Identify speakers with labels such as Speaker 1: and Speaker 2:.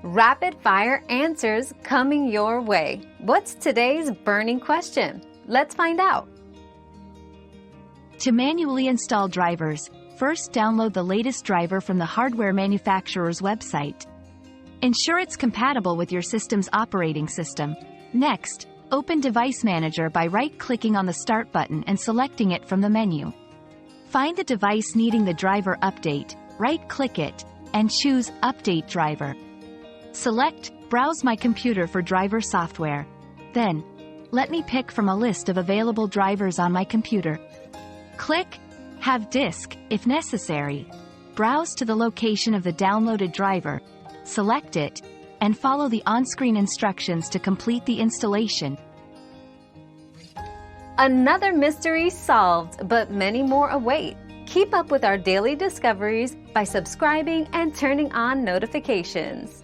Speaker 1: Rapid fire answers coming your way. What's today's burning question? Let's find out.
Speaker 2: To manually install drivers, first download the latest driver from the hardware manufacturer's website. Ensure it's compatible with your system's operating system. Next, open Device Manager by right-clicking on the Start button and selecting it from the menu. Find the device needing the driver update, right-click it, and choose Update Driver. Select Browse My Computer for driver software. Then, let me pick from a list of available drivers on my computer. Click Have Disk, if necessary. Browse to the location of the downloaded driver, select it, and follow the on-screen instructions to complete the installation.
Speaker 1: Another mystery solved, but many more await. Keep up with our daily discoveries by subscribing and turning on notifications.